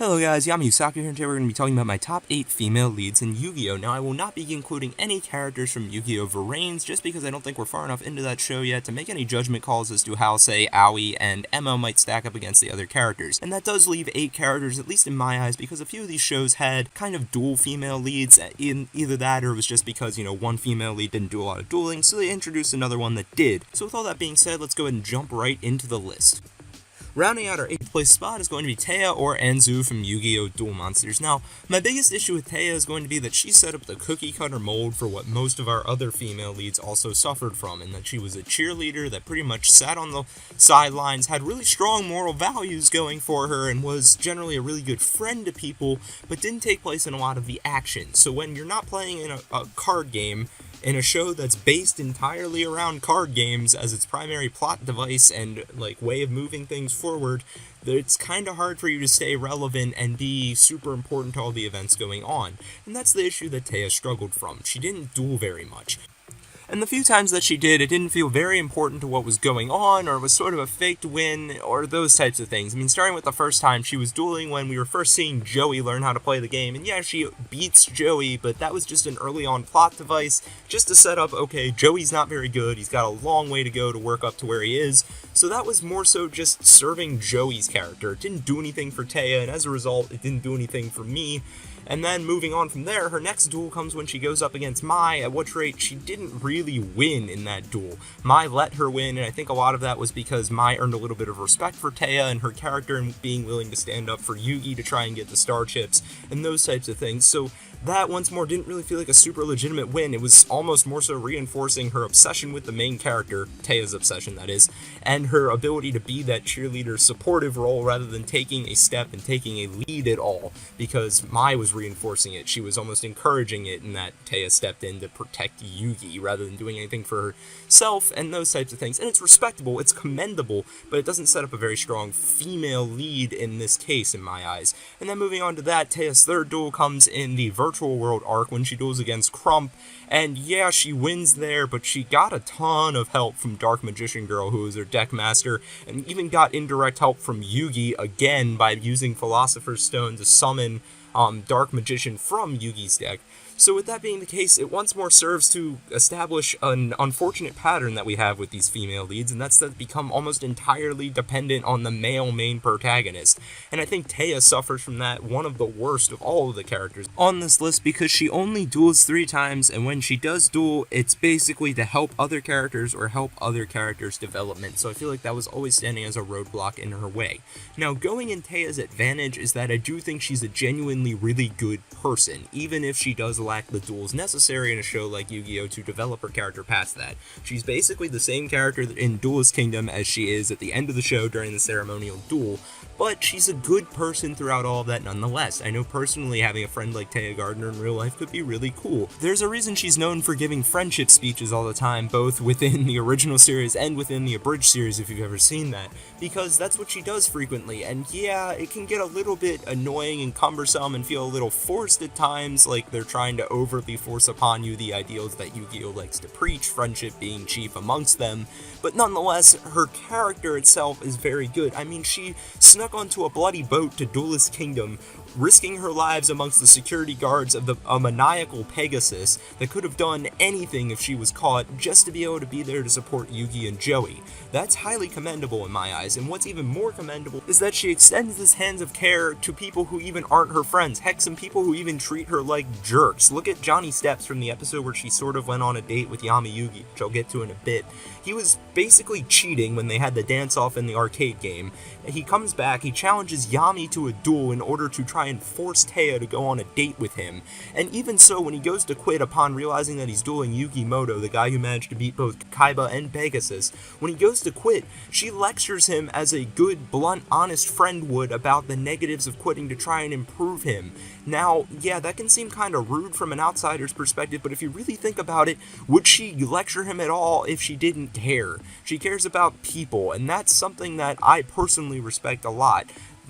Hello guys, Yugioh here, and today we're going to be talking about my top 8 female leads in Yu-Gi-Oh! Now, I will not be including any characters from Yu-Gi-Oh! Reigns, just because I don't think we're far enough into that show yet to make any judgment calls as to how, say, Aoi and Emma might stack up against the other characters. And that does leave 8 characters, at least in my eyes, because a few of these shows had kind of dual female leads, in either that or it was just because, one female lead didn't do a lot of dueling, so they introduced another one that did. So with all that being said, let's go ahead and jump right into the list. Rounding out our 8th place spot is going to be Taya or Anzu from Yu-Gi-Oh! Duel Monsters. Now, my biggest issue with Taya is going to be that she set up the cookie-cutter mold for what most of our other female leads also suffered from, and that she was a cheerleader that pretty much sat on the sidelines, had really strong moral values going for her, and was generally a really good friend to people, but didn't take place in a lot of the action. So when you're not playing in a card game, in a show that's based entirely around card games as its primary plot device and way of moving things forward, it's kind of hard for you to stay relevant and be super important to all the events going on. And that's the issue that Taya struggled from. She didn't duel very much. And the few times that she did, it didn't feel very important to what was going on, or it was sort of a faked win, or those types of things. I mean, starting with the first time, she was dueling when we were first seeing Joey learn how to play the game, and yeah, she beats Joey, but that was just an early on plot device, just to set up, okay, Joey's not very good, he's got a long way to go to work up to where he is, so that was more so just serving Joey's character. It didn't do anything for Taya, and as a result, it didn't do anything for me. And then moving on from there, her next duel comes when she goes up against Mai, at which rate she didn't really win in that duel. Mai let her win, and I think a lot of that was because Mai earned a little bit of respect for Taya and her character and being willing to stand up for Yugi to try and get the star chips and those types of things. So that, once more, didn't really feel like a super legitimate win. It was almost more so reinforcing her obsession with the main character, Taya's obsession, that is, and her ability to be that cheerleader supportive role rather than taking a step and taking a lead at all, because Mai was reinforcing it. She was almost encouraging it in that Taya stepped in to protect Yugi rather than doing anything for herself and those types of things. And it's respectable, it's commendable, but it doesn't set up a very strong female lead in this case, in my eyes. And then moving on to that, Taya's third duel comes in the Virtual World arc when she duels against Crump, and yeah, she wins there, but she got a ton of help from Dark Magician Girl, who was her deck master, and even got indirect help from Yugi again by using Philosopher's Stone to summon Dark Magician from Yugi's deck. So with that being the case, it once more serves to establish an unfortunate pattern that we have with these female leads, and that's that they become almost entirely dependent on the male main protagonist. And I think Taya suffers from that, one of the worst of all of the characters on this list, because she only duels 3 times, and when she does duel, it's basically to help other characters or help other characters' development. So I feel like that was always standing as a roadblock in her way. Now, going in Taya's advantage is that I do think she's a genuinely really good person, even if she does lack the duels necessary in a show like Yu-Gi-Oh! To develop her character past that. She's basically the same character in Duelist Kingdom as she is at the end of the show during the ceremonial duel, but she's a good person throughout all of that nonetheless. I know personally having a friend like Taya Gardner in real life could be really cool. There's a reason she's known for giving friendship speeches all the time, both within the original series and within the abridged series, if you've ever seen that, because that's what she does frequently. And yeah, it can get a little bit annoying and cumbersome and feel a little forced at times, like they're trying to overtly force upon you the ideals that Yu-Gi-Oh! Likes to preach, friendship being chief amongst them, but nonetheless, her character itself is very good. I mean, she snuck onto a bloody boat to Duelist Kingdom, risking her lives amongst the security guards of a maniacal Pegasus that could have done anything if she was caught, just to be able to be there to support Yugi and Joey. That's highly commendable in my eyes, and what's even more commendable is that she extends this hands of care to people who even aren't her friends, heck, some people who even treat her like jerks. Look at Johnny Steps from the episode where she sort of went on a date with Yami Yugi, which I'll get to in a bit. He was basically cheating when they had the dance-off in the arcade game. He comes back, he challenges Yami to a duel in order to try and force Taya to go on a date with him. And even so, when he goes to quit upon realizing that he's dueling Yugi Moto, the guy who managed to beat both Kaiba and Pegasus, when he goes to quit, she lectures him as a good, blunt, honest friend would about the negatives of quitting to try and improve him. Now, yeah, that can seem kind of rude from an outsider's perspective, but if you really think about it, would she lecture him at all if she didn't care? She cares about people, and that's something that I personally respect a lot.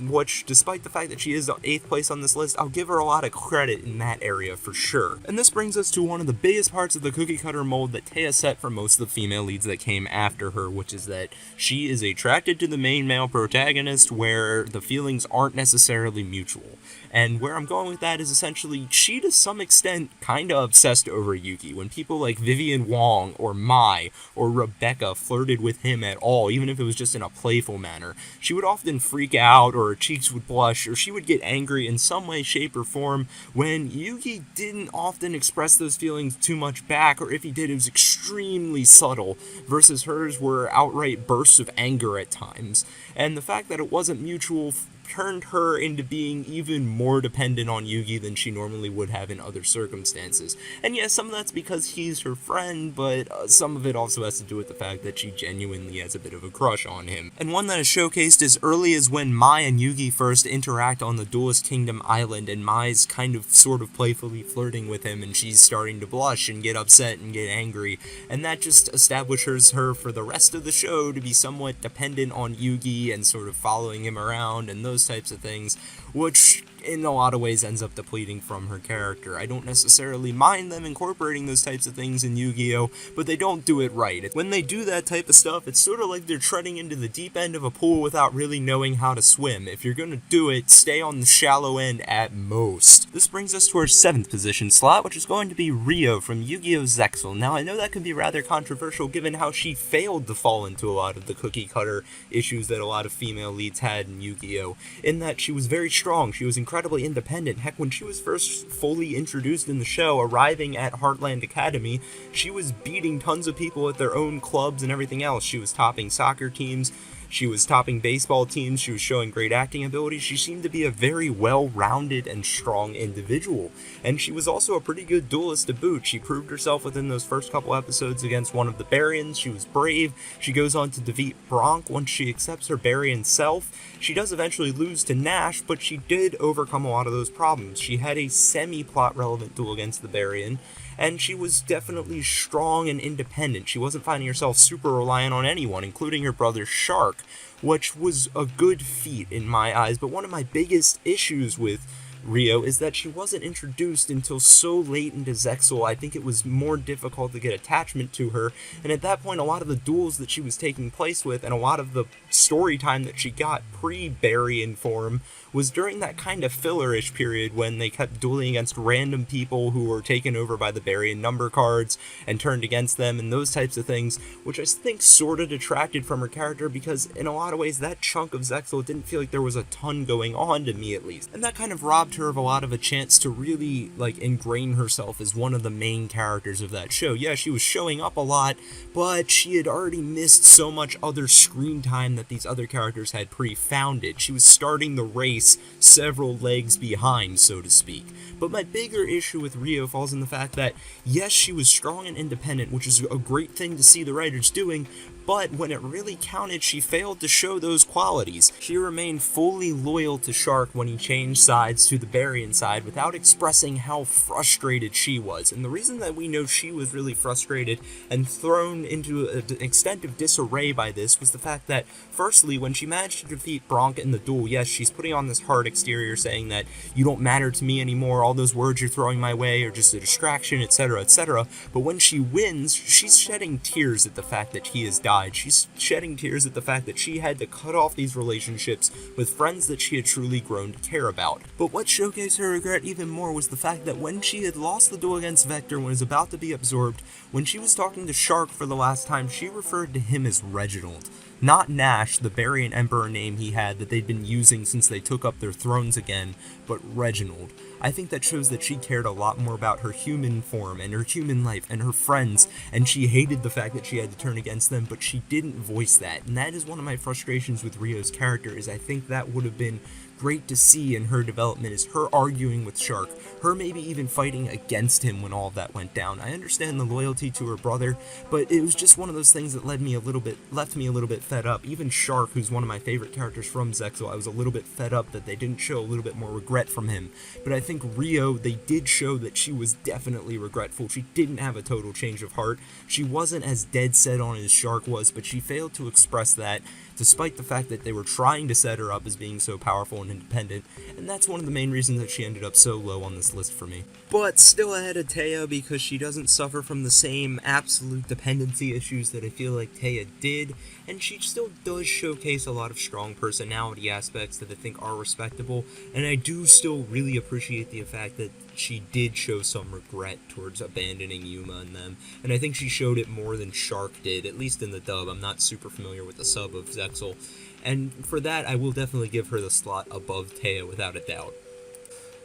which, despite the fact that she is 8th place on this list, I'll give her a lot of credit in that area for sure. And this brings us to one of the biggest parts of the cookie cutter mold that Taya set for most of the female leads that came after her, which is that she is attracted to the main male protagonist where the feelings aren't necessarily mutual. And where I'm going with that is essentially, she to some extent kinda obsessed over Yugi. When people like Vivian Wong or Mai or Rebecca flirted with him at all, even if it was just in a playful manner, she would often freak out, or her cheeks would blush, or she would get angry in some way, shape, or form when Yugi didn't often express those feelings too much back, or if he did, it was extremely subtle, versus hers were outright bursts of anger at times. And the fact that it wasn't mutual turned her into being even more dependent on Yugi than she normally would have in other circumstances. And yes, some of that's because he's her friend, but some of it also has to do with the fact that she genuinely has a bit of a crush on him. And one that is showcased as early as when Mai and Yugi first interact on the Duelist Kingdom Island, and Mai's kind of sort of playfully flirting with him, and she's starting to blush and get upset and get angry, and that just establishes her for the rest of the show to be somewhat dependent on Yugi and sort of following him around and those types of things, which in a lot of ways ends up depleting from her character. I don't necessarily mind them incorporating those types of things in Yu-Gi-Oh, but they don't do it right. When they do that type of stuff, it's sort of like they're treading into the deep end of a pool without really knowing how to swim. If you're gonna do it, stay on the shallow end at most. This brings us to our 7th position slot, which is going to be Ryo from Yu-Gi-Oh! Zexal. Now, I know that can be rather controversial given how she failed to fall into a lot of the cookie cutter issues that a lot of female leads had in Yu-Gi-Oh! In that she was very strong, she was incredibly independent. Heck, when she was first fully introduced in the show, arriving at Heartland Academy, she was beating tons of people at their own clubs and everything else. She was topping soccer teams, she was topping baseball teams, she was showing great acting ability. She seemed to be a very well-rounded and strong individual. And she was also a pretty good duelist to boot. She proved herself within those first couple episodes against one of the Baryons. She was brave. She goes on to defeat Bronk once she accepts her Baryon self. She does eventually lose to Nash, but she did overcome a lot of those problems. She had a semi-plot relevant duel against the Baryon, and she was definitely strong and independent. She wasn't finding herself super reliant on anyone, including her brother Shark, which was a good feat in my eyes. But one of my biggest issues with Ryo is that she wasn't introduced until so late into Zexal. I think it was more difficult to get attachment to her, and at that point a lot of the duels that she was taking place with and a lot of the story time that she got pre-Baryon form was during that kind of filler-ish period when they kept dueling against random people who were taken over by the Baryon number cards and turned against them and those types of things, which I think sort of detracted from her character because in a lot of ways that chunk of Zexal didn't feel like there was a ton going on to me at least. And that kind of robbed her of a lot of a chance to really ingrain herself as one of the main characters of that show. Yeah, she was showing up a lot, but she had already missed so much other screen time that these other characters had pre-founded. She was starting the race several legs behind, so to speak. But my bigger issue with Ryo falls in the fact that, yes, she was strong and independent, which is a great thing to see the writers doing, but when it really counted, she failed to show those qualities. She remained fully loyal to Shark when he changed sides to the Baryon side without expressing how frustrated she was. And the reason that we know she was really frustrated and thrown into an extent of disarray by this was the fact that, firstly, when she managed to defeat Bronk in the duel, yes, she's putting on this hard exterior saying that you don't matter to me anymore, all those words you're throwing my way are just a distraction, etc., etc. But when she wins, she's shedding tears at the fact that he has died. She's shedding tears at the fact that she had to cut off these relationships with friends that she had truly grown to care about. But what showcased her regret even more was the fact that when she had lost the duel against Vector and was about to be absorbed, when she was talking to Shark for the last time, she referred to him as Reginald. Not Nash, the Baryon Emperor name he had that they'd been using since they took up their thrones again, but Reginald. I think that shows that she cared a lot more about her human form and her human life and her friends, and she hated the fact that she had to turn against them, but she didn't voice that. And that is one of my frustrations with Ryo's character, is I think that would have been great to see in her development, is her arguing with Shark, her maybe even fighting against him when all of that went down. I understand the loyalty to her brother, but it was just one of those things that left me a little bit fed up. Even Shark, who's one of my favorite characters from Zexal, I was a little bit fed up that they didn't show a little bit more regret from him. But I think Ryo, they did show that she was definitely regretful. She didn't have a total change of heart. She wasn't as dead set on as Shark was, but she failed to express that despite the fact that they were trying to set her up as being so powerful and independent, and that's one of the main reasons that she ended up so low on this list for me. But still ahead of Taya because she doesn't suffer from the same absolute dependency issues that I feel like Taya did, and she still does showcase a lot of strong personality aspects that I think are respectable, and I do still really appreciate the fact that she did show some regret towards abandoning Yuma and them, and I think she showed it more than Shark did, at least in the dub. I'm not super familiar with the sub of Zexal, and for that I will definitely give her the slot above Taya without a doubt.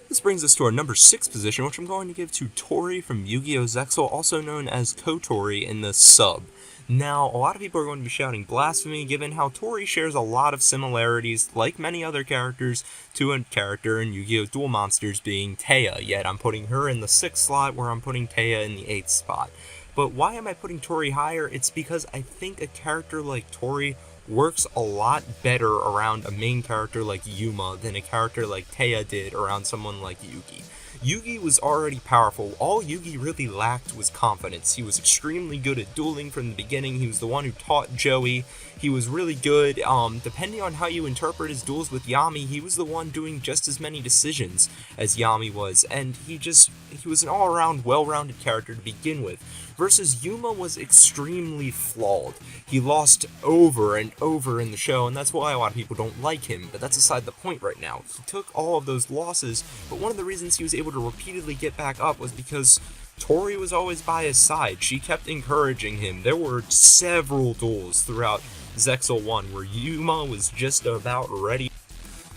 This brings us to our number 6 position, which I'm going to give to Tori from Yu-Gi-Oh! Zexal, also known as KoTori in the sub. Now, a lot of people are going to be shouting blasphemy, given how Tori shares a lot of similarities, like many other characters, to a character in Yu-Gi-Oh! Duel Monsters being Taya, yet I'm putting her in the 6th slot, where I'm putting Taya in the 8th spot. But why am I putting Tori higher? It's because I think a character like Tori works a lot better around a main character like Yuma than a character like Taya did around someone like Yugi. Yugi was already powerful. All Yugi really lacked was confidence. He was extremely good at dueling from the beginning. He was the one who taught Joey. He was really good. Depending on how you interpret his duels with Yami, he was the one doing just as many decisions as Yami was. And he was an all-around, well-rounded character to begin with. Versus Yuma was extremely flawed. He lost over and over in the show, and that's why a lot of people don't like him, but that's aside the point right now. He took all of those losses, but one of the reasons he was able to repeatedly get back up was because Tori was always by his side. She kept encouraging him. There were several duels throughout Zexal 1 where Yuma was just about ready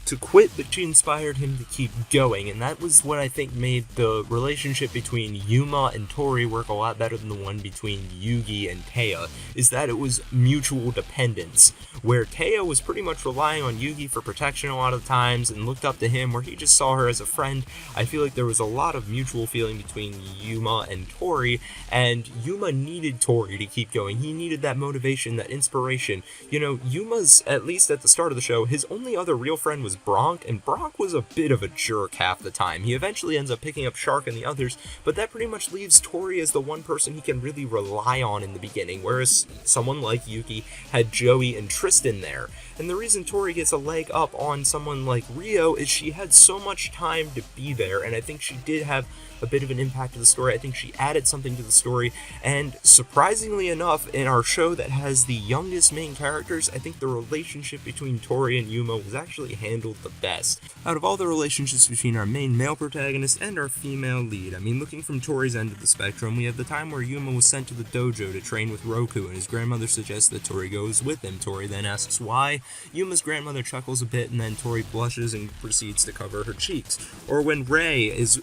to quit, but she inspired him to keep going, and that was what I think made the relationship between Yuma and Tori work a lot better than the one between Yugi and Taya, is that it was mutual dependence, where Taya was pretty much relying on Yugi for protection a lot of times and looked up to him where he just saw her as a friend. I feel like there was a lot of mutual feeling between Yuma and Tori, and Yuma needed Tori to keep going. He needed that motivation, that inspiration. You know, Yuma's, at least at the start of the show, his only other real friend was Bronk, and Bronk was a bit of a jerk half the time. He eventually ends up picking up Shark and the others, but that pretty much leaves Tori as the one person he can really rely on in the beginning, whereas someone like Yuki had Joey and Tristan there. And the reason Tori gets a leg up on someone like Rio is she had so much time to be there, and I think she did have a bit of an impact to the story. I think she added something to the story, and surprisingly enough, in our show that has the youngest main characters, I think the relationship between Tori and Yuma was actually handled the best. Out of all the relationships between our main male protagonist and our female lead, I mean, looking from Tori's end of the spectrum, we have the time where Yuma was sent to the dojo to train with Roku, and his grandmother suggests that Tori goes with him. Tori then asks why. Yuma's grandmother chuckles a bit, and then Tori blushes and proceeds to cover her cheeks. Or when Ray is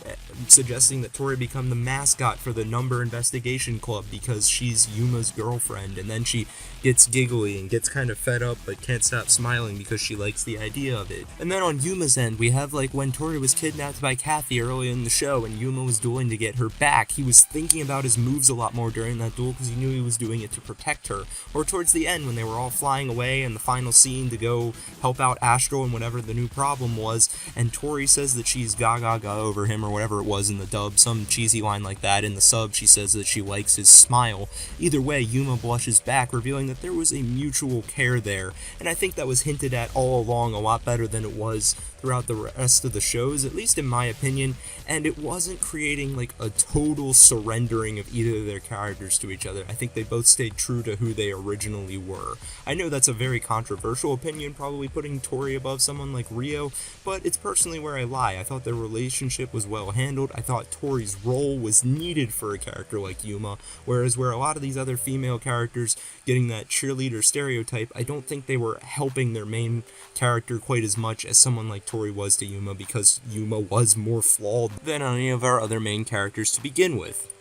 suggesting that Tori become the mascot for the Number Investigation Club because she's Yuma's girlfriend, and then she gets giggly and gets kind of fed up but can't stop smiling because she likes the idea of it. And then on Yuma's end, we have like when Tori was kidnapped by Kathy early in the show and Yuma was dueling to get her back. He was thinking about his moves a lot more during that duel because he knew he was doing it to protect her. Or towards the end when they were all flying away in the final scene to go help out Astral and whatever the new problem was, and Tori says that she's gaga over him or whatever it was in the dub, some cheesy line like that. In the sub, she says that she likes his smile. Either way, Yuma blushes back, revealing that there was a mutual care there, and I think that was hinted at all along a lot better than it was throughout the rest of the shows, at least in my opinion, and it wasn't creating like a total surrendering of either of their characters to each other. I think they both stayed true to who they originally were. I know that's a very controversial opinion, probably putting Tori above someone like Rio, but it's personally where I lie. I thought their relationship was well handled. I thought Tori's role was needed for a character like Yuma, whereas where a lot of these other female characters getting that cheerleader stereotype, I don't think they were helping their main character quite as much as someone like Tori was to Yuma, because Yuma was more flawed than any of our other main characters to begin with.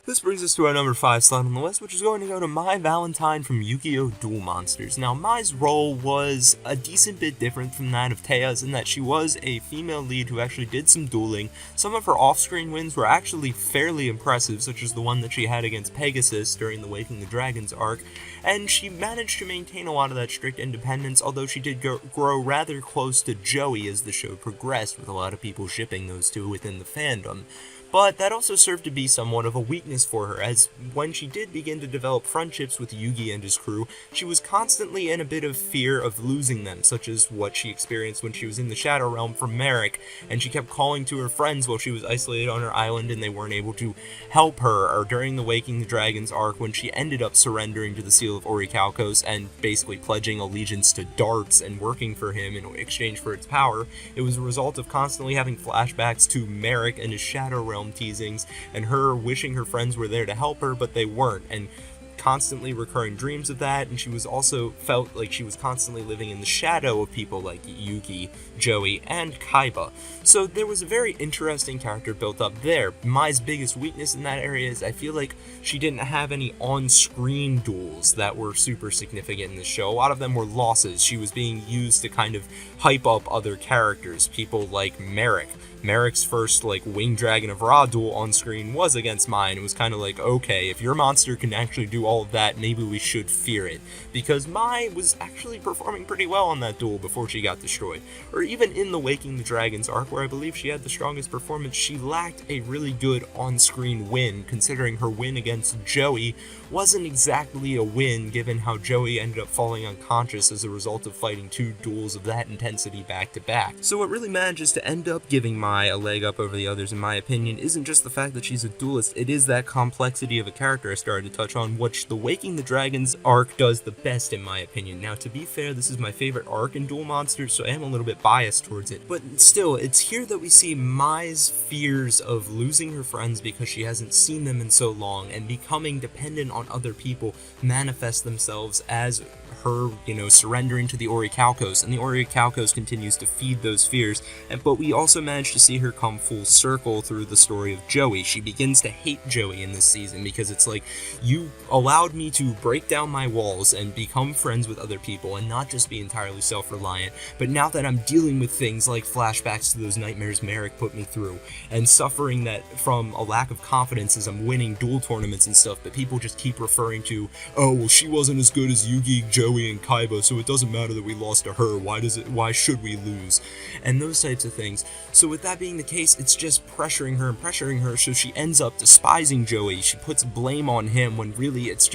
This brings us to our number 5 slot on the list, which is going to go to Mai Valentine from Yu-Gi-Oh! Duel Monsters. Now, Mai's role was a decent bit different from that of Taya's in that she was a female lead who actually did some dueling. Some of her off-screen wins were actually fairly impressive, such as the one that she had against Pegasus during the Waking the Dragons arc, and she managed to maintain a lot of that strict independence, although she did grow rather close to Joey as the show progressed, with a lot of people shipping those two within the fandom. But that also served to be somewhat of a weakness weakness for her, as when she did begin to develop friendships with Yugi and his crew, she was constantly in a bit of fear of losing them, such as what she experienced when she was in the Shadow Realm from Merrick, and she kept calling to her friends while she was isolated on her island and they weren't able to help her, or during the Waking the Dragons arc when she ended up surrendering to the Seal of Orichalcos and basically pledging allegiance to Darts and working for him in exchange for its power. It was a result of constantly having flashbacks to Merrick and his Shadow Realm teasings, and her wishing her friends were there to help her, but they weren't, and constantly recurring dreams of that, and she was also felt like she was constantly living in the shadow of people like Yugi, Joey, and Kaiba. So there was a very interesting character built up there. Mai's biggest weakness in that area is I feel like she didn't have any on-screen duels that were super significant in the show. A lot of them were losses. She was being used to kind of hype up other characters, people like Merrick. Merrick's first, Winged Dragon of Ra duel on screen was against Mai, and it was kind of like, okay, if your monster can actually do all of that, maybe we should fear it. Because Mai was actually performing pretty well on that duel before she got destroyed. Or even in the Waking the Dragons arc, where I believe she had the strongest performance, she lacked a really good on-screen win, considering her win against Joey wasn't exactly a win, given how Joey ended up falling unconscious as a result of fighting 2 duels of that intensity back-to-back. So what really manages to end up giving Mai a leg up over the others, in my opinion, isn't just the fact that she's a duelist, it is that complexity of a character I started to touch on, which the Waking the Dragons arc does the best, in my opinion. Now, to be fair, this is my favorite arc in Duel Monsters, so I am a little bit biased towards it. But still, it's here that we see Mai's fears of losing her friends because she hasn't seen them in so long, and becoming dependent on other people manifest themselves as her, surrendering to the Orichalcos, and the Orichalcos continues to feed those fears, but we also manage to see her come full circle through the story of Joey. She begins to hate Joey in this season, because it's like, you allowed me to break down my walls and become friends with other people, and not just be entirely self-reliant, but now that I'm dealing with things like flashbacks to those nightmares Merrick put me through, and suffering that from a lack of confidence as I'm winning duel tournaments and stuff, but people just keep referring to, oh, well, she wasn't as good as Yugi, Joey, and Kaiba, so it doesn't matter that we lost to her, why should we lose? And those types of things. So with that being the case, it's just pressuring her, so she ends up despising Joey. She puts blame on him when really it's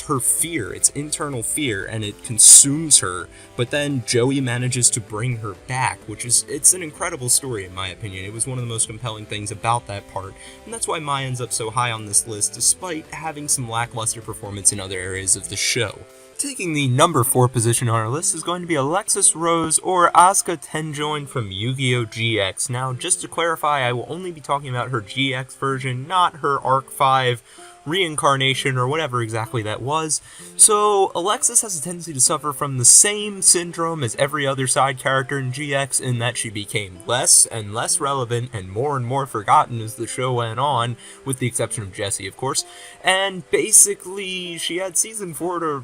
her fear, it's internal fear, and it consumes her. But then Joey manages to bring her back, it's an incredible story in my opinion. It was one of the most compelling things about that part, and that's why Mai ends up so high on this list, despite having some lackluster performance in other areas of the show. Taking the number 4 position on our list is going to be Alexis Rose or Asuka Tenjoin from Yu-Gi-Oh! GX. Now, just to clarify, I will only be talking about her GX version, not her Arc 5 reincarnation or whatever exactly that was. So Alexis has a tendency to suffer from the same syndrome as every other side character in GX, in that she became less and less relevant and more forgotten as the show went on, with the exception of Jessie, of course. And basically she had season 4 to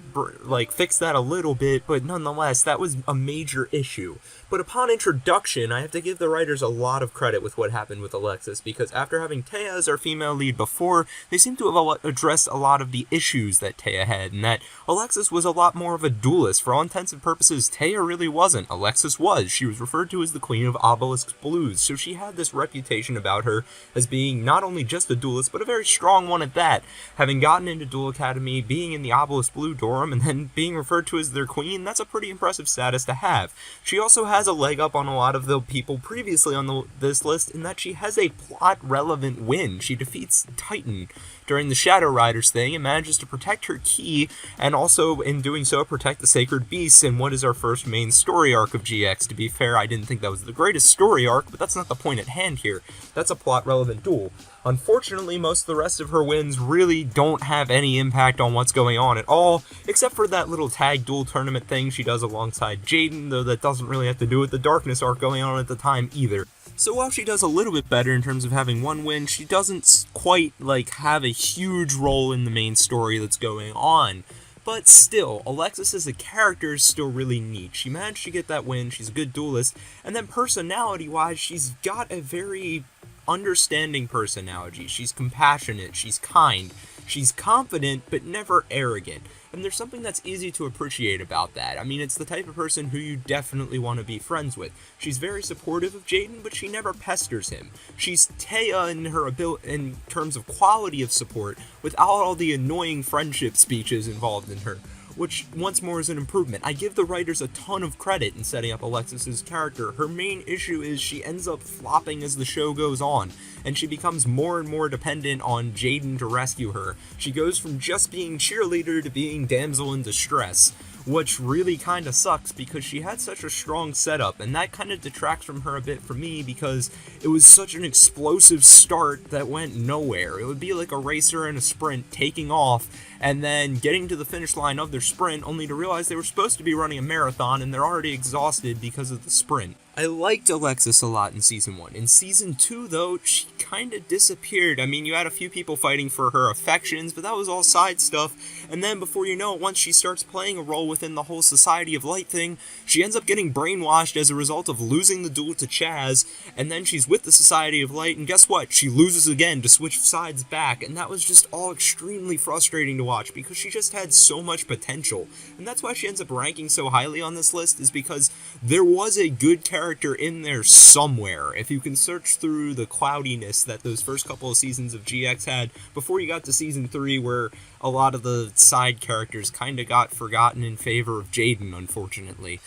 fix that a little bit, but nonetheless that was a major issue. But upon introduction, I have to give the writers a lot of credit with what happened with Alexis, because after having Taya as our female lead before, they seem to have addressed a lot of the issues that Taya had, and that Alexis was a lot more of a duelist. For all intents and purposes, Taya really wasn't. Alexis was. She was referred to as the Queen of Obelisk's Blues, so she had this reputation about her as being not only just a duelist, but a very strong one at that. Having gotten into Duel Academy, being in the Obelisk Blue dorm, and then being referred to as their queen, that's a pretty impressive status to have. She also has a leg up on a lot of the people previously on this list, in that she has a plot-relevant win. She defeats Titan during the Shadow Riders thing and manages to protect her key, and also in doing so protect the Sacred Beasts in what is our first main story arc of GX. To be fair, I didn't think that was the greatest story arc, but that's not the point at hand here. That's a plot-relevant duel. Unfortunately, most of the rest of her wins really don't have any impact on what's going on at all, except for that little tag duel tournament thing she does alongside Jaden, though that doesn't really have to do with the Darkness arc going on at the time either. So while she does a little bit better in terms of having one win, she doesn't quite have a huge role in the main story that's going on. But still, Alexis as a character is still really neat. She managed to get that win, she's a good duelist, and then personality-wise, she's got a very understanding personality. She's compassionate, she's kind, she's confident, but never arrogant. and there's something that's easy to appreciate about that. I mean, it's the type of person who you definitely want to be friends with. She's very supportive of Jaden, but she never pesters him. She's Taya in her in terms of quality of support, without all the annoying friendship speeches involved in her, which once more is an improvement. I give the writers a ton of credit in setting up Alexis's character. Her main issue is she ends up flopping as the show goes on, and she becomes more and more dependent on Jaden to rescue her. She goes from just being cheerleader to being damsel in distress, which really kind of sucks because she had such a strong setup, and that kind of detracts from her a bit for me because it was such an explosive start that went nowhere. It would be like a racer in a sprint taking off and then getting to the finish line of their sprint only to realize they were supposed to be running a marathon and they're already exhausted because of the sprint. I liked Alexis a lot in Season 1. In Season 2, though, she kinda disappeared. I mean, you had a few people fighting for her affections, but that was all side stuff, and then before you know it, once she starts playing a role within the whole Society of Light thing, she ends up getting brainwashed as a result of losing the duel to Chaz, and then she's with the Society of Light, and guess what? She loses again to switch sides back, and that was just all extremely frustrating to watch, because she just had so much potential, and that's why she ends up ranking so highly on this list, is because there was a good character in there somewhere. If you can search through the cloudiness that those first couple of seasons of GX had before you got to Season 3, where a lot of the side characters kind of got forgotten in favor of Jaden, unfortunately.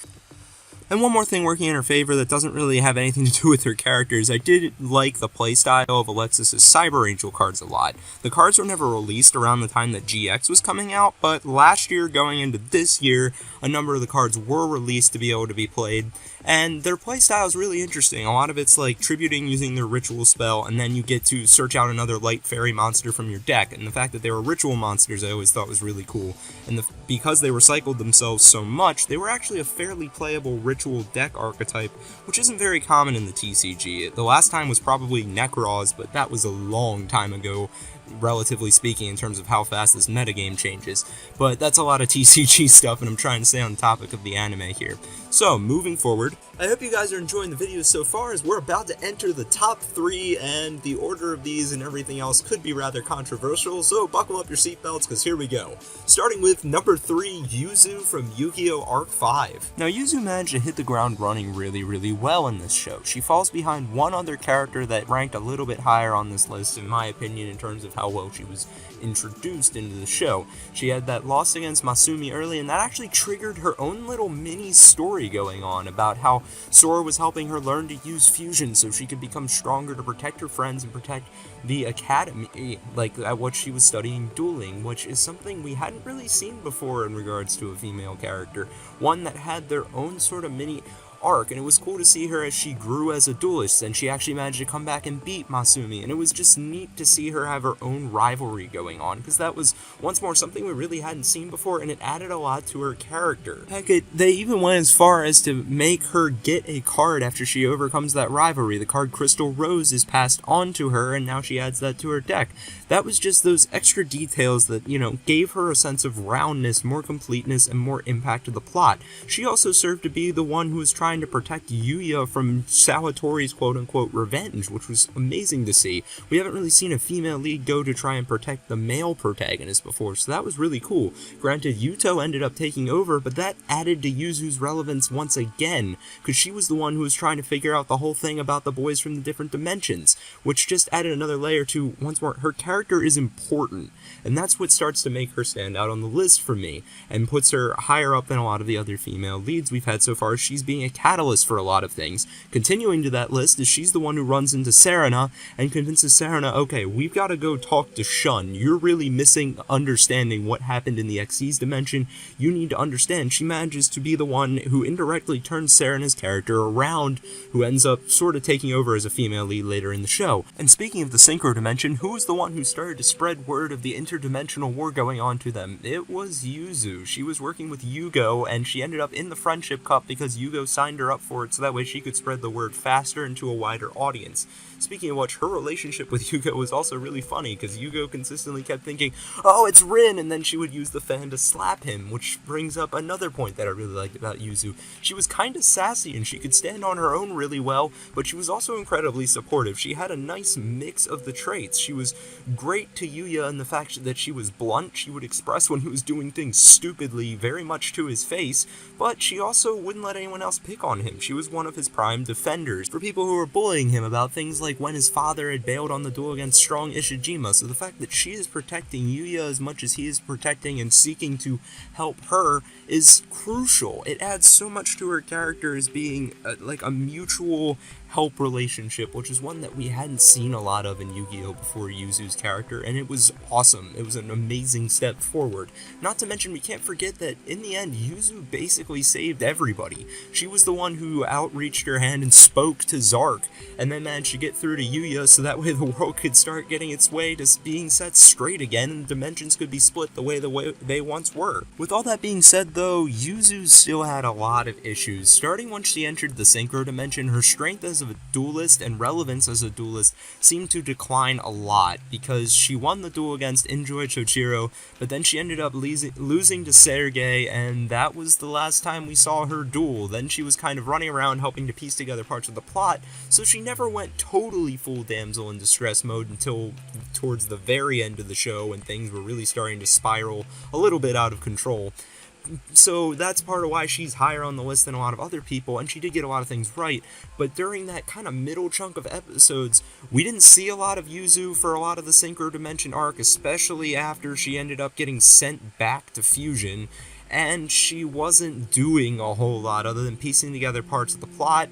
And one more thing working in her favor that doesn't really have anything to do with her characters, I did like the playstyle of Alexis's Cyber Angel cards a lot. The cards were never released around the time that GX was coming out, but last year going into this year, a number of the cards were released to be able to be played, and their playstyle is really interesting. A lot of it's like tributing using their ritual spell, and then you get to search out another light fairy monster from your deck, and the fact that they were ritual monsters I always thought was really cool, and because they recycled themselves so much, they were actually a fairly playable ritual deck archetype, which isn't very common in the TCG. The last time was probably Nekroz, but that was a long time ago, relatively speaking, in terms of how fast this metagame changes. But that's a lot of TCG stuff, and I'm trying to stay on the topic of the anime here. So, moving forward, I hope you guys are enjoying the video so far, as we're about to enter the top 3, and the order of these and everything else could be rather controversial, so buckle up your seatbelts, because here we go. Starting with number 3, Yuzu from Yu-Gi-Oh! Arc 5. Now, Yuzu managed to hit the ground running really well in this show. She falls behind one other character that ranked a little bit higher on this list, in my opinion, in terms of how well she was introduced into the show. She had that loss against Masumi early, and that actually triggered her own little mini story going on about how Sora was helping her learn to use fusion so she could become stronger to protect her friends and protect the academy, like at what she was studying, dueling, which is something we hadn't really seen before in regards to a female character, one that had their own sort of mini arc, and it was cool to see her as she grew as a duelist, and she actually managed to come back and beat Masumi, and it was just neat to see her have her own rivalry going on, because that was, once more, something we really hadn't seen before, and it added a lot to her character. Heck, they even went as far as to make her get a card after she overcomes that rivalry. The card Crystal Rose is passed on to her, and now she adds that to her deck. That was just those extra details that, you know, gave her a sense of roundness, more completeness, and more impact to the plot. She also served to be the one who was trying to protect Yuya from Sawatori's quote-unquote revenge, which was amazing to see. We haven't really seen a female lead go to try and protect the male protagonist before, so that was really cool. Granted, Yuto ended up taking over, but that added to Yuzu's relevance once again, because she was the one who was trying to figure out the whole thing about the boys from the different dimensions, which just added another layer to, once more, her character is important, and that's what starts to make her stand out on the list for me, and puts her higher up than a lot of the other female leads we've had so far. She's being a catalyst for a lot of things. Continuing to that list is she's the one who runs into Serena and convinces Serena, okay, we've got to go talk to Shun. You're really missing understanding what happened in the Xyz dimension. You need to understand. She manages to be the one who indirectly turns Serena's character around, who ends up sort of taking over as a female lead later in the show. And speaking of the Synchro Dimension, who was the one who started to spread word of the interdimensional war going on to them? It was Yuzu. She was working with Yugioh, and she ended up in the Friendship Cup because Yugioh signed signed her up for it so that way she could spread the word faster and to a wider audience. Speaking of which, her relationship with Yugioh was also really funny, because Yugioh consistently kept thinking, oh, it's Rin, and then she would use the fan to slap him, which brings up another point that I really liked about Yuzu. She was kind of sassy, and she could stand on her own really well, but she was also incredibly supportive. She had a nice mix of the traits. She was great to Yuya in the fact that she was blunt. She would express when he was doing things stupidly very much to his face, but she also wouldn't let anyone else pick on him. She was one of his prime defenders for people who were bullying him about things like when his father had bailed on the duel against strong Ishijima. So the fact that she is protecting Yuya as much as he is protecting and seeking to help her is crucial. It adds so much to her character as being like a mutual help relationship, which is one that we hadn't seen a lot of in Yu-Gi-Oh! Before Yuzu's character, and it was awesome. It was an amazing step forward. Not to mention, we can't forget that in the end, Yuzu basically saved everybody. She was the one who outreached her hand and spoke to Zark, and then managed to get through to Yuya so that way the world could start getting its way to being set straight again, and the dimensions could be split the way they once were. With all that being said, though, Yuzu still had a lot of issues. Starting once she entered the Synchro Dimension, her strength as a duelist and relevance as a duelist seemed to decline a lot, because she won the duel against Enjoy Chochiro, but then she ended up losing to Sergei, and that was the last time we saw her duel. Then she was kind of running around helping to piece together parts of the plot, so she never went totally full damsel in distress mode until towards the very end of the show, when things were really starting to spiral a little bit out of control. So that's part of why she's higher on the list than a lot of other people, and she did get a lot of things right, but during that kind of middle chunk of episodes, we didn't see a lot of Yuzu for a lot of the Synchro Dimension arc, especially after she ended up getting sent back to Fusion, and she wasn't doing a whole lot other than piecing together parts of the plot.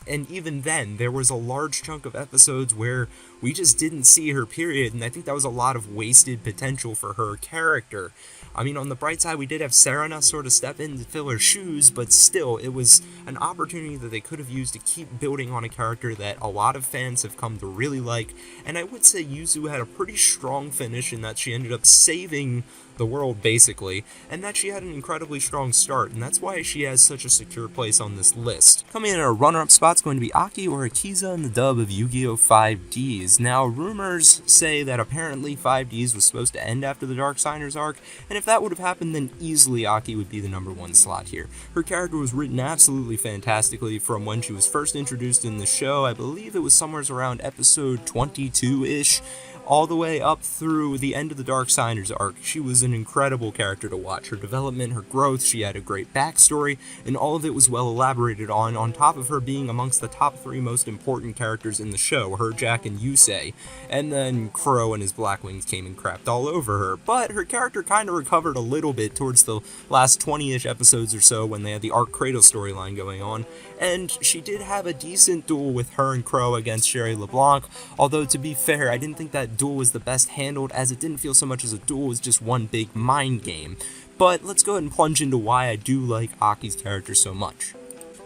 And even then, there was a large chunk of episodes where we just didn't see her, period, and I think that was a lot of wasted potential for her character. I mean, on the bright side, we did have Serena sort of step in to fill her shoes, but still, it was an opportunity that they could have used to keep building on a character that a lot of fans have come to really like, and I would say Yuzu had a pretty strong finish in that she ended up saving the world, basically, and that she had an incredibly strong start, and that's why she has such a secure place on this list. Coming in at a runner-up spot is going to be Aki or Akiza in the dub of Yu-Gi-Oh! 5Ds. Now, rumors say that apparently 5Ds was supposed to end after the Darksiders arc, and if that would have happened, then easily Aki would be the #1 slot here. Her character was written absolutely fantastically from when she was first introduced in the show. I believe it was somewhere around episode 22-ish, all the way up through the end of the Darksiders arc. She was an incredible character to watch. Her development, her growth, she had a great backstory, and all of it was well elaborated on top of her being amongst the top 3 most important characters in the show, her, Jack, and Yusei. And then Crow and his Black Wings came and crapped all over her. But her character kind of recovered a little bit towards the last 20-ish episodes or so when they had the Arc Cradle storyline going on, and she did have a decent duel with her and Crow against Sherry LeBlanc, although to be fair, I didn't think that duel was the best handled, as it didn't feel so much as a duel as just one big mind game. But let's go ahead and plunge into why I do like Aki's character so much.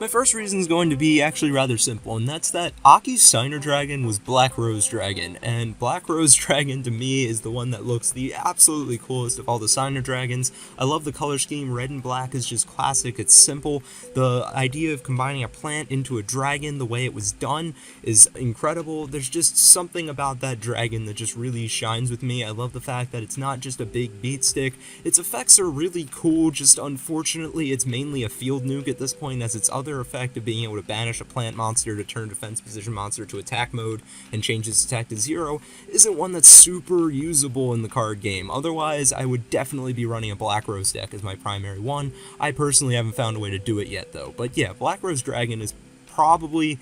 My first reason is going to be actually rather simple, and that's that Aki's Signer Dragon was Black Rose Dragon, and Black Rose Dragon to me is the one that looks the absolutely coolest of all the Signer Dragons. I love the color scheme. Red and black is just classic. It's simple. The idea of combining a plant into a dragon, the way it was done, is incredible. There's just something about that dragon that just really shines with me. I love the fact that it's not just a big beat stick. Its effects are really cool, just unfortunately it's mainly a field nuke at this point, as its other effect of being able to banish a plant monster to turn defense position monster to attack mode and change its attack to 0 isn't one that's super usable in the card game. Otherwise, I would definitely be running a Black Rose deck as my primary one. I personally haven't found a way to do it yet, though. But yeah, Black Rose Dragon is probably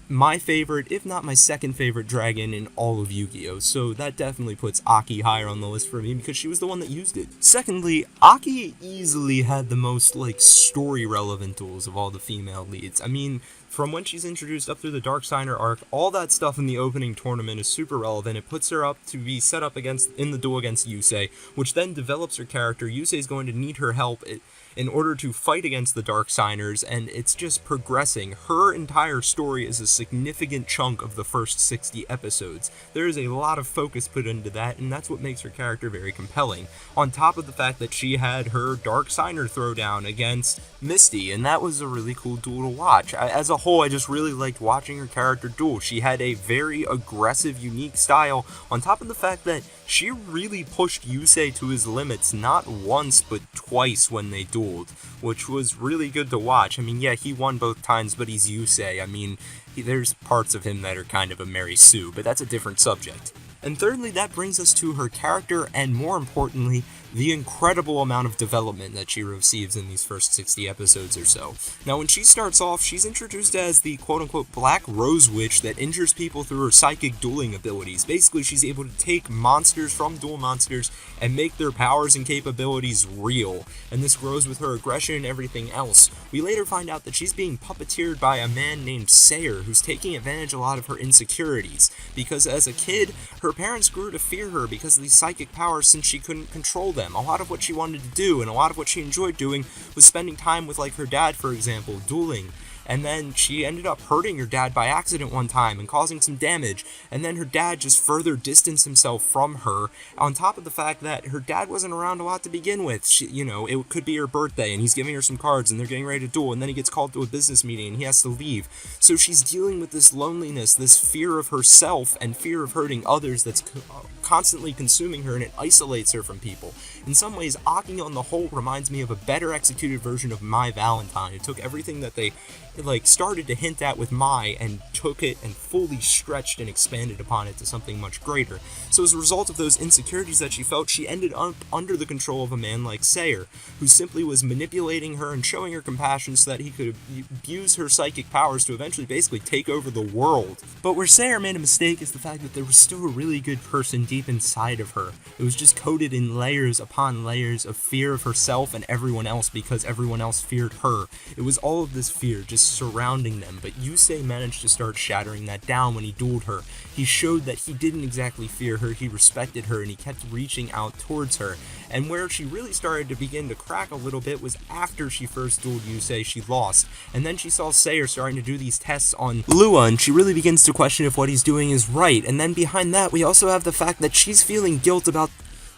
my favorite, if not my second favorite dragon in all of Yu-Gi-Oh! So that definitely puts Aki higher on the list for me, because she was the one that used it. Secondly, Aki easily had the most, story-relevant duels of all the female leads. I mean, from when she's introduced up through the Darksiders arc, all that stuff in the opening tournament is super relevant. It puts her up to be set up in the duel against Yusei, which then develops her character. Yusei's going to need her help. in order to fight against the Dark Signers, and it's just progressing. Her entire story is a significant chunk of the first 60 episodes. There is a lot of focus put into that, and that's what makes her character very compelling. On top of the fact that she had her Dark Signer throwdown against Misty, and that was a really cool duel to watch. As a whole, I just really liked watching her character duel. She had a very aggressive, unique style, on top of the fact that she really pushed Yusei to his limits, not once but twice when they dueled, which was really good to watch. I mean, yeah, he won both times, but he's Yusei. I mean, there's parts of him that are kind of a Mary Sue, but that's a different subject. And thirdly, that brings us to her character, and more importantly, the incredible amount of development that she receives in these first 60 episodes or so. Now, when she starts off, she's introduced as the quote-unquote Black Rose Witch that injures people through her psychic dueling abilities. Basically, she's able to take monsters from duel monsters and make their powers and capabilities real, and this grows with her aggression and everything else. We later find out that she's being puppeteered by a man named Sayer, who's taking advantage of a lot of her insecurities, because as a kid, her parents grew to fear her because of these psychic powers since she couldn't control them. A lot of what she wanted to do, and a lot of what she enjoyed doing, was spending time with, like, her dad, for example, dueling. And then she ended up hurting her dad by accident one time and causing some damage, and then her dad just further distanced himself from her, on top of the fact that her dad wasn't around a lot to begin with. She, it could be her birthday, and he's giving her some cards, and they're getting ready to duel, and then he gets called to a business meeting, and he has to leave. So she's dealing with this loneliness, this fear of herself, and fear of hurting others that's constantly consuming her, and it isolates her from people. In some ways, Aki on the whole reminds me of a better executed version of My Valentine. It took everything that they started to hint at with Mai and took it and fully stretched and expanded upon it to something much greater. So as a result of those insecurities that she felt, she ended up under the control of a man like Sayer, who simply was manipulating her and showing her compassion so that he could use her psychic powers to eventually basically take over the world. But where Sayer made a mistake is the fact that there was still a really good person deep inside of her. It was just coated in layers upon layers of fear of herself and everyone else because everyone else feared her. It was all of this fear just surrounding them, but Yusei managed to start shattering that down when he dueled her. He showed that he didn't exactly fear her, he respected her, and he kept reaching out towards her. And where she really started to begin to crack a little bit was after she first dueled Yusei. She lost, and then she saw Sayer starting to do these tests on Lua, and she really begins to question if what he's doing is right. And then behind that, we also have the fact that she's feeling guilt about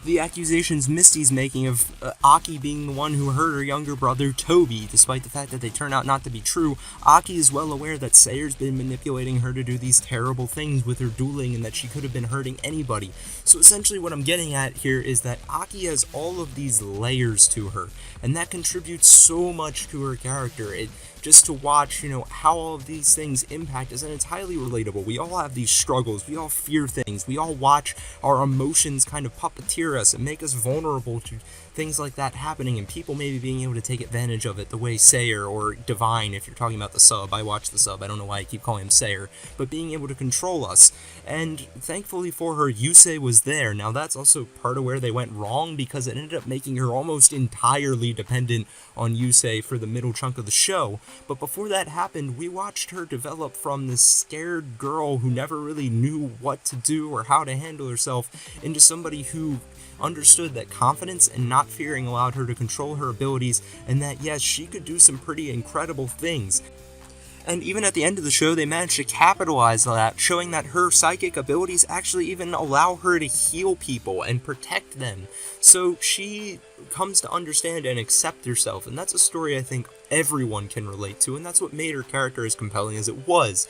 the accusations Misty's making of Aki being the one who hurt her younger brother Toby, despite the fact that they turn out not to be true. Aki is well aware that Sayer's been manipulating her to do these terrible things with her dueling and that she could have been hurting anybody. So essentially what I'm getting at here is that Aki has all of these layers to her, and that contributes so much to her character. Just to watch, how all of these things impact us, and it's highly relatable. We all have these struggles, we all fear things, we all watch our emotions kind of puppeteer us and make us vulnerable to things like that happening, and people maybe being able to take advantage of it the way Sayer, or Divine if you're talking about the sub. I watched the sub, I don't know why I keep calling him Sayer, but being able to control us. And thankfully for her, Yusei was there. Now that's also part of where they went wrong, because it ended up making her almost entirely dependent on Yusei for the middle chunk of the show. But before that happened, we watched her develop from this scared girl who never really knew what to do or how to handle herself into somebody who understood that confidence and not fearing allowed her to control her abilities, and that yes, she could do some pretty incredible things. And even at the end of the show, they managed to capitalize on that, showing that her psychic abilities actually even allow her to heal people and protect them. So she comes to understand and accept herself, and that's a story I think everyone can relate to, and that's what made her character as compelling as it was.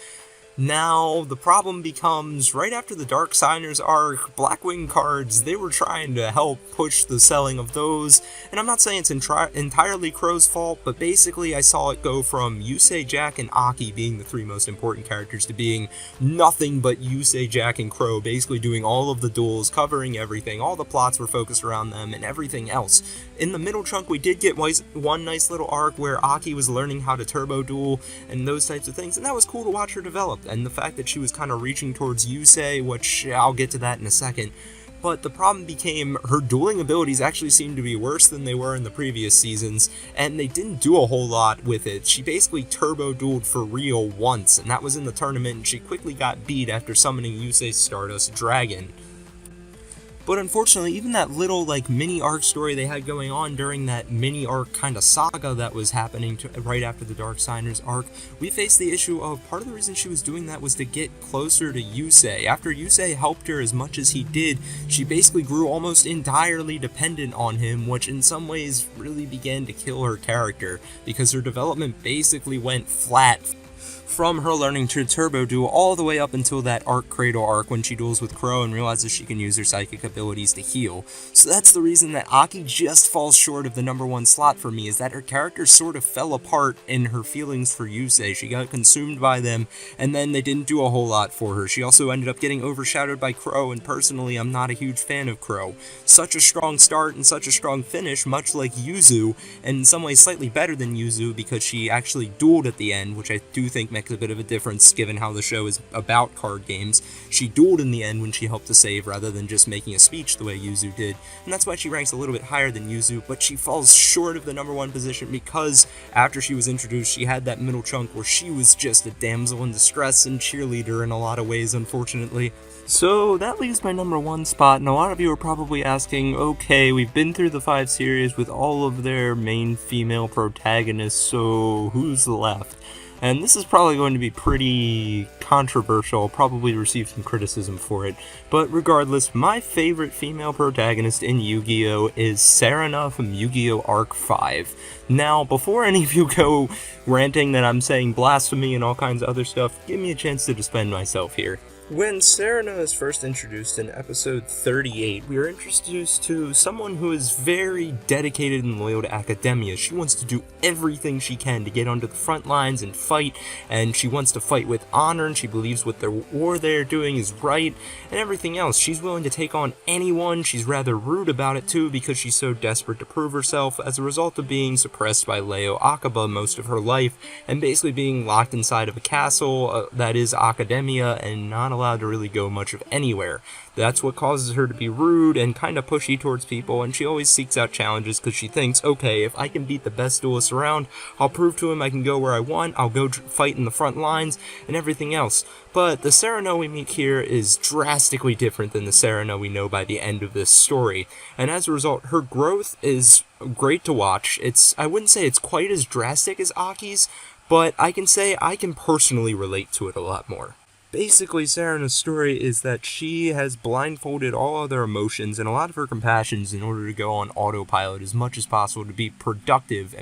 Now, the problem becomes, right after the Dark Signers arc, Blackwing cards, they were trying to help push the selling of those, and I'm not saying it's entirely Crow's fault, but basically I saw it go from Yusei, Jack, and Aki being the three most important characters to being nothing but Yusei, Jack, and Crow, basically doing all of the duels, covering everything, all the plots were focused around them, and everything else. In the middle chunk, we did get one nice little arc where Aki was learning how to turbo duel, and those types of things, and that was cool to watch her develop. And the fact that she was kind of reaching towards Yusei, which I'll get to that in a second. But the problem became her dueling abilities actually seemed to be worse than they were in the previous seasons, and they didn't do a whole lot with it. She basically turbo dueled for real once, and that was in the tournament, and she quickly got beat after summoning Yusei's Stardust Dragon. But unfortunately, even that little, like, mini arc story they had going on during that mini arc kind of saga that was happening right after the Darksiders arc, we faced the issue of part of the reason she was doing that was to get closer to Yusei. After Yusei helped her as much as he did, she basically grew almost entirely dependent on him, which in some ways really began to kill her character, because her development basically went flat from her learning to Turbo Duel all the way up until that Arc Cradle arc when she duels with Crow and realizes she can use her psychic abilities to heal. So that's the reason that Aki just falls short of the #1 slot for me, is that her character sort of fell apart in her feelings for Yusei. She got consumed by them, and then they didn't do a whole lot for her. She also ended up getting overshadowed by Crow, and personally I'm not a huge fan of Crow. Such a strong start and such a strong finish, much like Yuzu, and in some ways slightly better than Yuzu because she actually dueled at the end, which I do think makes a bit of a difference given how the show is about card games. She dueled in the end when she helped to save rather than just making a speech the way Yuzu did, and that's why she ranks a little bit higher than Yuzu, but she falls short of the #1 position because after she was introduced she had that middle chunk where she was just a damsel in distress and cheerleader in a lot of ways, unfortunately. So that leaves my #1 spot, and a lot of you are probably asking, okay, we've been through the 5 series with all of their main female protagonists, so who's left? And this is probably going to be pretty controversial. I'll probably receive some criticism for it. But regardless, my favorite female protagonist in Yu-Gi-Oh! Is Serena from Yu-Gi-Oh! Arc 5. Now, before any of you go ranting that I'm saying blasphemy and all kinds of other stuff, give me a chance to defend myself here. When Serena is first introduced in episode 38, we are introduced to someone who is very dedicated and loyal to academia. She wants to do everything she can to get onto the front lines and fight, and she wants to fight with honor, and she believes what the war they're doing is right, and everything else. She's willing to take on anyone. She's rather rude about it too, because she's so desperate to prove herself as a result of being suppressed by Leo Akaba most of her life, and basically being locked inside of a castle that is academia and not allowed to really go much of anywhere. That's what causes her to be rude and kind of pushy towards people, and she always seeks out challenges because she thinks, okay, if I can beat the best duelist around, I'll prove to him I can go where I want, I'll go fight in the front lines, and everything else. But the Serena we meet here is drastically different than the Serena we know by the end of this story, and as a result, her growth is great to watch. I wouldn't say it's quite as drastic as Aki's, but I can say I can personally relate to it a lot more. Basically, Serena's story is that she has blindfolded all other emotions and a lot of her compassions in order to go on autopilot as much as possible to be productive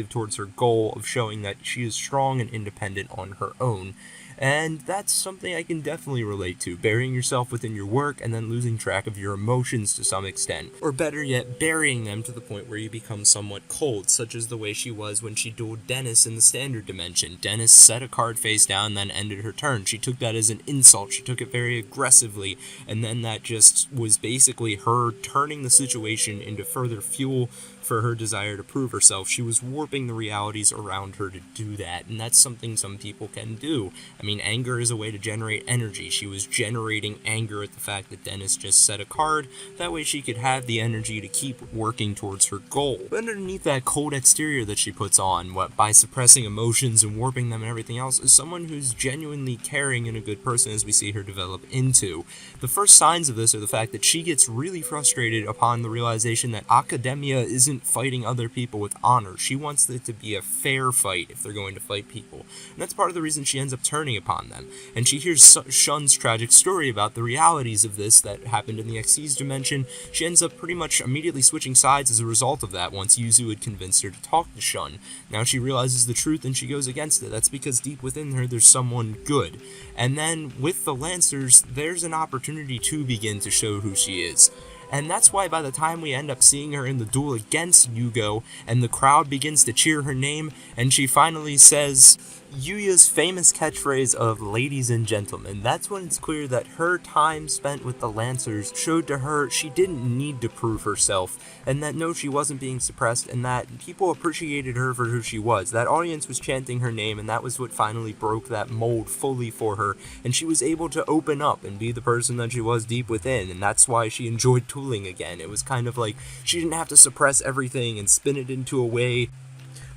towards her goal of showing that she is strong and independent on her own. And that's something I can definitely relate to, burying yourself within your work and then losing track of your emotions to some extent. Or better yet, burying them to the point where you become somewhat cold, such as the way she was when she dueled Dennis in the standard dimension. Dennis set a card face down, then ended her turn. She took that as an insult, she took it very aggressively, and then that just was basically her turning the situation into further fuel for her desire to prove herself. She was warping the realities around her to do that, and that's something some people can do. I mean, anger is a way to generate energy. She was generating anger at the fact that Dennis just set a card, that way she could have the energy to keep working towards her goal. But underneath that cold exterior that she puts on, by suppressing emotions and warping them and everything else, is someone who's genuinely caring and a good person, as we see her develop into. The first signs of this are the fact that she gets really frustrated upon the realization that academia isn't fighting other people with honor. She wants it to be a fair fight if they're going to fight people. And that's part of the reason she ends up turning upon them. And she hears Shun's tragic story about the realities of this that happened in the Xyz dimension. She ends up pretty much immediately switching sides as a result of that once Yuzu had convinced her to talk to Shun. Now she realizes the truth and she goes against it. That's because deep within her there's someone good. And then with the Lancers, there's an opportunity to begin to show who she is. And that's why by the time we end up seeing her in the duel against Yugioh, and the crowd begins to cheer her name, and she finally says Yuya's famous catchphrase of "ladies and gentlemen," that's when it's clear that her time spent with the Lancers showed to her she didn't need to prove herself, and that no, she wasn't being suppressed, and that people appreciated her for who she was. That audience was chanting her name, and that was what finally broke that mold fully for her, and she was able to open up and be the person that she was deep within, and that's why she enjoyed tooling again. It was kind of like she didn't have to suppress everything and spin it into a way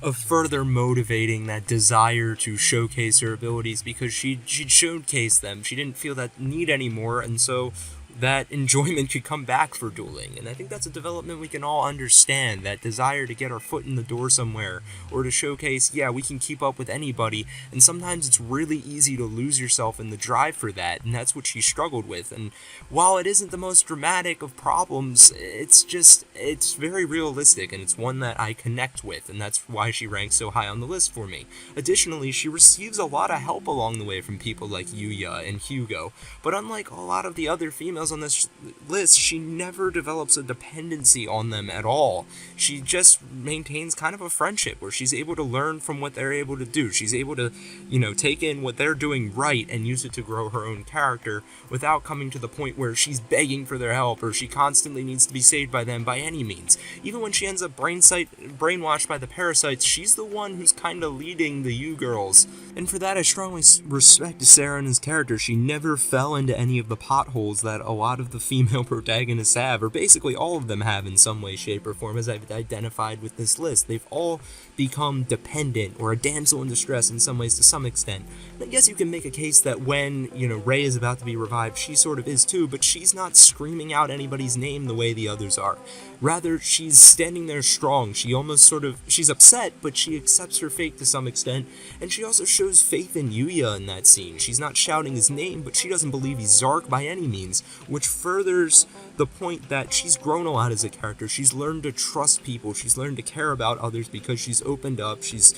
of further motivating that desire to showcase her abilities, because she'd showcased them. She didn't feel that need anymore, and so that enjoyment could come back for dueling. And I think that's a development we can all understand, that desire to get our foot in the door somewhere, or to showcase, yeah, we can keep up with anybody, and sometimes it's really easy to lose yourself in the drive for that, and that's what she struggled with. And while it isn't the most dramatic of problems, it's very realistic, and it's one that I connect with, and that's why she ranks so high on the list for me. Additionally, she receives a lot of help along the way from people like Yuya and Hugo, but unlike a lot of the other females on this list, she never develops a dependency on them at all. She just maintains kind of a friendship where she's able to learn from what they're able to do. She's able to, take in what they're doing right and use it to grow her own character without coming to the point where she's begging for their help or she constantly needs to be saved by them by any means. Even when she ends up brainwashed by the parasites, she's the one who's kind of leading the U-girls. And for that, I strongly respect Serena's character. She never fell into any of the potholes that a lot of the female protagonists have, or basically all of them have in some way, shape, or form, as I've identified with this list. They've all become dependent, or a damsel in distress in some ways to some extent. And I guess you can make a case that when, Rei is about to be revived, she sort of is too, but she's not screaming out anybody's name the way the others are. Rather, she's standing there strong. She's upset, but she accepts her fate to some extent, and she also shows faith in Yuya in that scene. She's not shouting his name, but she doesn't believe he's Zark by any means, which furthers the point that she's grown a lot as a character. She's learned to trust people, she's learned to care about others because she's opened up, she's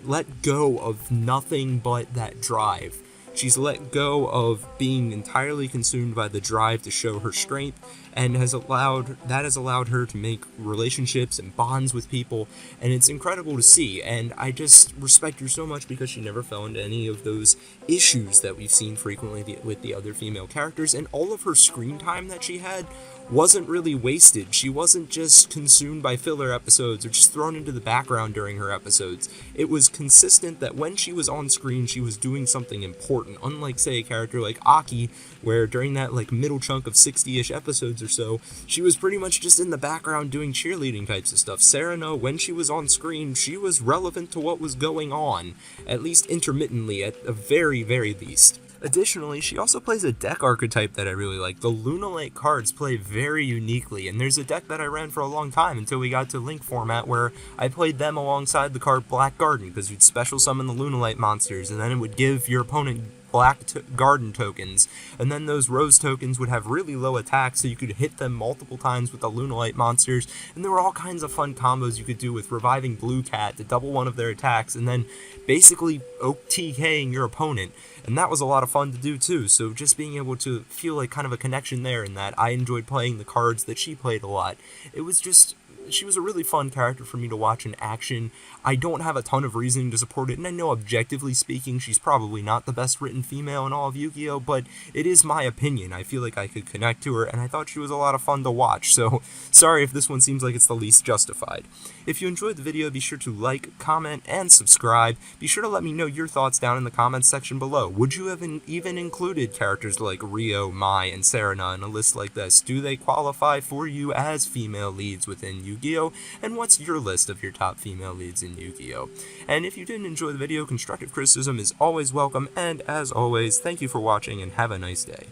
let go of nothing but that drive. She's let go of being entirely consumed by the drive to show her strength, and has allowed her to make relationships and bonds with people, and it's incredible to see. And I just respect her so much because she never fell into any of those issues that we've seen frequently with the other female characters, and all of her screen time that she had wasn't really wasted. She wasn't just consumed by filler episodes or just thrown into the background during her episodes. It was consistent that when she was on screen, she was doing something important, unlike, say, a character like Aki, where during that middle chunk of 60-ish episodes or so, she was pretty much just in the background doing cheerleading types of stuff. Serena, when she was on screen, she was relevant to what was going on, at least intermittently, at the very, very least. Additionally, she also plays a deck archetype that I really like. The Lunalite cards play very uniquely, and there's a deck that I ran for a long time until we got to Link format where I played them alongside the card Black Garden, because you'd special summon the Lunalite monsters, and then it would give your opponent black garden tokens, and then those rose tokens would have really low attacks, so you could hit them multiple times with the Lunalite monsters, and there were all kinds of fun combos you could do with reviving Blue Cat to double one of their attacks, and then basically TKing your opponent, and that was a lot of fun to do too. So just being able to feel like kind of a connection there, in that I enjoyed playing the cards that she played a lot. She was a really fun character for me to watch in action. I don't have a ton of reasoning to support it, and I know objectively speaking she's probably not the best written female in all of Yu-Gi-Oh, but it is my opinion. I feel like I could connect to her, and I thought she was a lot of fun to watch, so sorry if this one seems like it's the least justified. If you enjoyed the video, be sure to like, comment, and subscribe. Be sure to let me know your thoughts down in the comments section below. Would you have even included characters like Rio, Mai, and Serena in a list like this? Do they qualify for you as female leads within Yu-Gi-Oh? And what's your list of your top female leads in Yu-Gi-Oh? And if you didn't enjoy the video, constructive criticism is always welcome, and as always, thank you for watching and have a nice day.